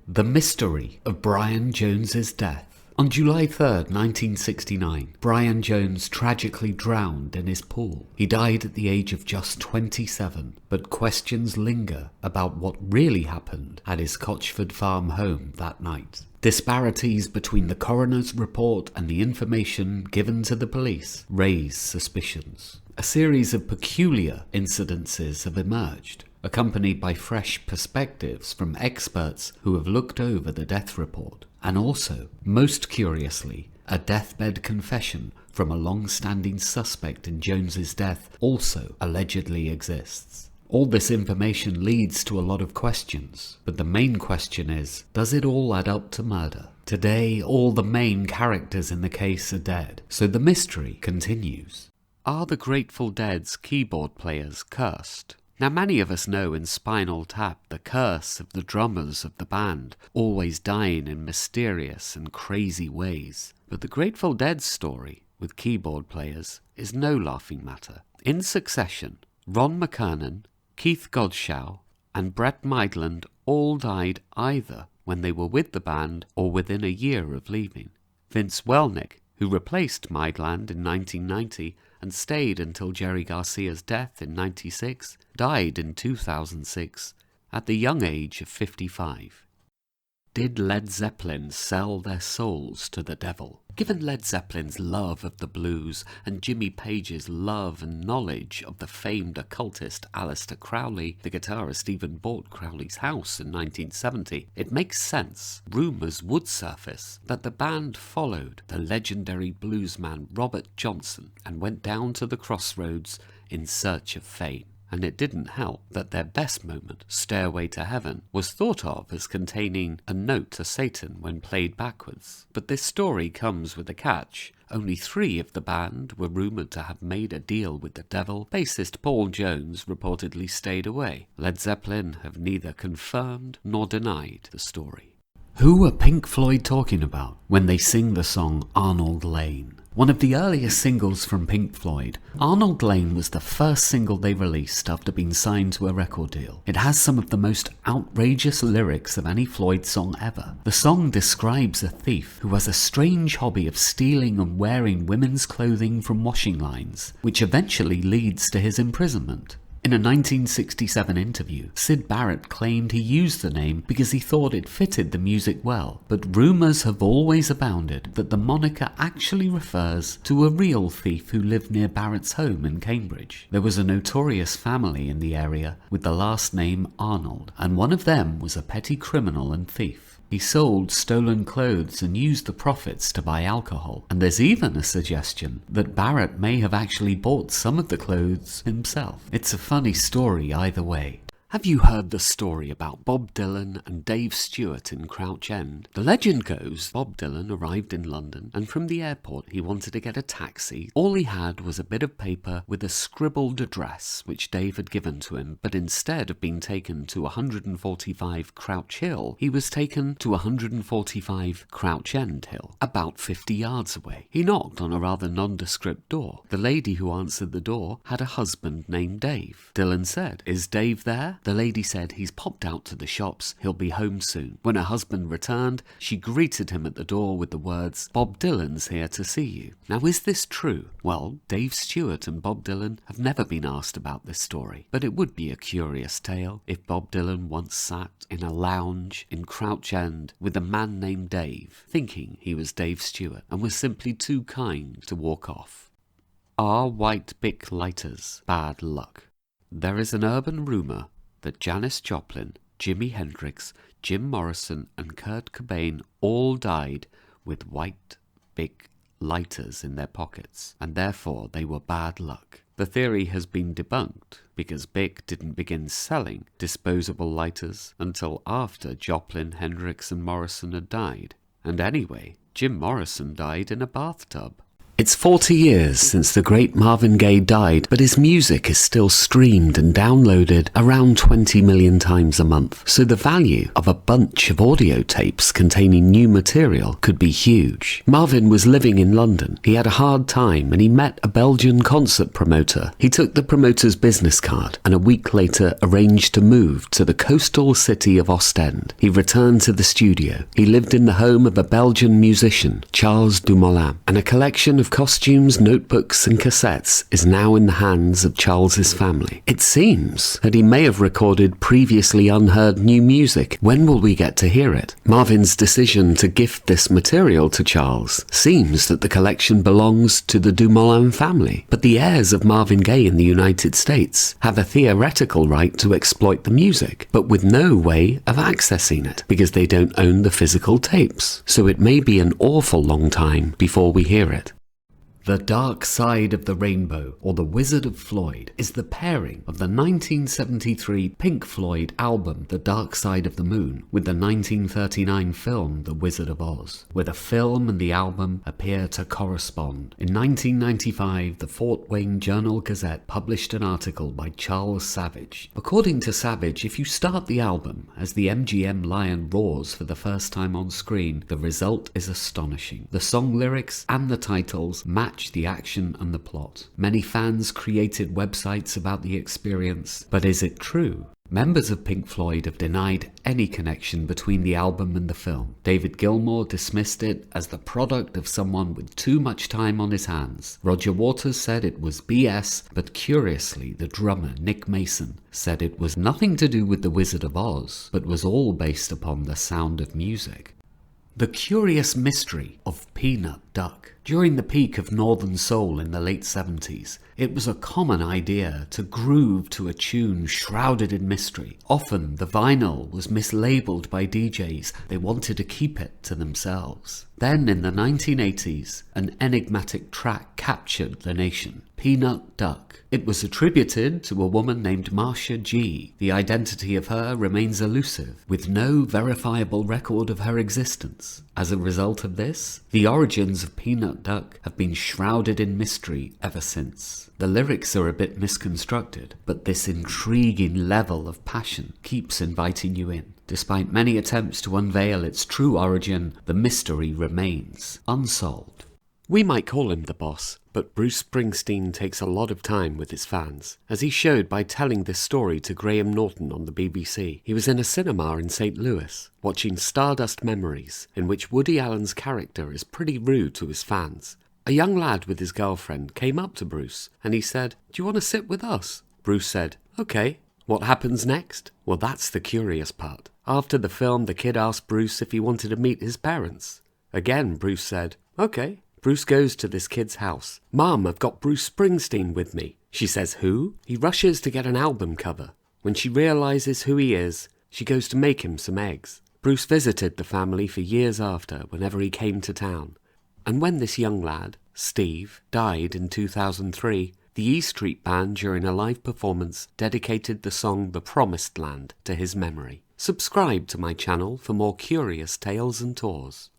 The mystery of Brian Jones's death. On July 3rd, 1969, Brian Jones tragically drowned in his pool. He died at the age of just 27, but questions linger about what really happened at his Cotchford Farm home that night. Disparities between the coroner's report and the information given to the police raise suspicions. A series of peculiar incidences have emerged, accompanied by fresh perspectives from experts who have looked over the death report, and also, most curiously, a deathbed confession from a long-standing suspect in Jones's death also allegedly exists. All this information leads to a lot of questions, but the main question is, does it all add up to murder? Today, all the main characters in the case are dead, so the mystery continues. Are the Grateful Dead's keyboard players cursed? Now, many of us know in Spinal Tap the curse of the drummers of the band, always dying in mysterious and crazy ways. But the Grateful Dead's story, with keyboard players, is no laughing matter. In succession, Ron McKernan, Keith Godshaw, and Brett Maidland all died either when they were with the band or within a year of leaving. Vince Welnick, who replaced Maidland in 1990 and stayed until Jerry Garcia's death in 1996, died in 2006 at the young age of 55. Did Led Zeppelin sell their souls to the devil? Given Led Zeppelin's love of the blues and Jimmy Page's love and knowledge of the famed occultist Aleister Crowley, the guitarist even bought Crowley's house in 1970, it makes sense rumours would surface that the band followed the legendary bluesman Robert Johnson and went down to the crossroads in search of fame. And it didn't help that their best moment, Stairway to Heaven, was thought of as containing a note to Satan when played backwards. But this story comes with a catch. Only 3 of the band were rumoured to have made a deal with the devil. Bassist Paul Jones reportedly stayed away. Led Zeppelin have neither confirmed nor denied the story. Who are Pink Floyd talking about when they sing the song Arnold Lane? One of the earliest singles from Pink Floyd, Arnold Lane was the first single they released after being signed to a record deal. It has some of the most outrageous lyrics of any Floyd song ever. The song describes a thief who has a strange hobby of stealing and wearing women's clothing from washing lines, which eventually leads to his imprisonment. In a 1967 interview, Syd Barrett claimed he used the name because he thought it fitted the music well, but rumours have always abounded that the moniker actually refers to a real thief who lived near Barrett's home in Cambridge. There was a notorious family in the area with the last name Arnold, and one of them was a petty criminal and thief. He sold stolen clothes and used the profits to buy alcohol, and there's even a suggestion that Barrett may have actually bought some of the clothes himself. It's a funny story either way. Have you heard the story about Bob Dylan and Dave Stewart in Crouch End? The legend goes Bob Dylan arrived in London and from the airport he wanted to get a taxi. All he had was a bit of paper with a scribbled address which Dave had given to him, but instead of being taken to 145 Crouch Hill, he was taken to 145 Crouch End Hill, about 50 yards away. He knocked on a rather nondescript door. The lady who answered the door had a husband named Dave. Dylan said, "Is Dave there?" The lady said, "He's popped out to the shops, he'll be home soon." When her husband returned, she greeted him at the door with the words, "Bob Dylan's here to see you." Now, is this true? Well, Dave Stewart and Bob Dylan have never been asked about this story, but it would be a curious tale if Bob Dylan once sat in a lounge in Crouch End with a man named Dave, thinking he was Dave Stewart, and was simply too kind to walk off. Are white Bic lighters bad luck? There is an urban rumour that Janis Joplin, Jimi Hendrix, Jim Morrison and Kurt Cobain all died with white Bic lighters in their pockets, and therefore they were bad luck. The theory has been debunked because Bic didn't begin selling disposable lighters until after Joplin, Hendrix and Morrison had died. And anyway, Jim Morrison died in a bathtub. It's 40 years since the great Marvin Gaye died, but his music is still streamed and downloaded around 20 million times a month, so the value of a bunch of audio tapes containing new material could be huge. Marvin was living in London. He had a hard time and he met a Belgian concert promoter. He took the promoter's business card and a week later arranged to move to the coastal city of Ostend. He returned to the studio. He lived in the home of a Belgian musician, Charles Dumoulin, and a collection of costumes, notebooks and cassettes is now in the hands of Charles's family. It seems that he may have recorded previously unheard new music. When will we get to hear it? Marvin's decision to gift this material to Charles seems that the collection belongs to the Dumoulin family, but the heirs of Marvin Gaye in the United States have a theoretical right to exploit the music, but with no way of accessing it because they don't own the physical tapes. So it may be an awful long time before we hear it. The Dark Side of the Rainbow, or The Wizard of Floyd, is the pairing of the 1973 Pink Floyd album The Dark Side of the Moon with the 1939 film The Wizard of Oz, where the film and the album appear to correspond. In 1995, the Fort Wayne Journal-Gazette published an article by Charles Savage. According to Savage, if you start the album as the MGM lion roars for the first time on screen, the result is astonishing. The song lyrics and the titles match the action and the plot. Many fans created websites about the experience, but is it true? Members of Pink Floyd have denied any connection between the album and the film. David Gilmour dismissed it as the product of someone with too much time on his hands. Roger Waters said it was BS, but curiously, the drummer Nick Mason said it was nothing to do with The Wizard of Oz, but was all based upon the sound of music. The curious mystery of Peanut Duck. During the peak of Northern Soul in the late 70s, it was a common idea to groove to a tune shrouded in mystery. Often the vinyl was mislabeled by DJs. They wanted to keep it to themselves. Then in the 1980s, an enigmatic track captured the nation, Peanut Duck. It was attributed to a woman named Marsha G. The identity of her remains elusive, with no verifiable record of her existence. As a result of this, the origins of Peanut Duck have been shrouded in mystery ever since. The lyrics are a bit misconstructed, but this intriguing level of passion keeps inviting you in. Despite many attempts to unveil its true origin, the mystery remains unsolved. We might call him the boss, but Bruce Springsteen takes a lot of time with his fans, as he showed by telling this story to Graham Norton on the BBC. He was in a cinema in St. Louis, watching Stardust Memories, in which Woody Allen's character is pretty rude to his fans. A young lad with his girlfriend came up to Bruce, and he said, "Do you want to sit with us?" Bruce said, "Okay." What happens next? Well, that's the curious part. After the film, the kid asked Bruce if he wanted to meet his parents. Again, Bruce said, "Okay." Bruce goes to this kid's house. "Mom, I've got Bruce Springsteen with me." She says, "Who?" He rushes to get an album cover. When she realizes who he is, she goes to make him some eggs. Bruce visited the family for years after, whenever he came to town. And when this young lad, Steve, died in 2003, the E Street Band, during a live performance, dedicated the song The Promised Land to his memory. Subscribe to my channel for more curious tales and tours.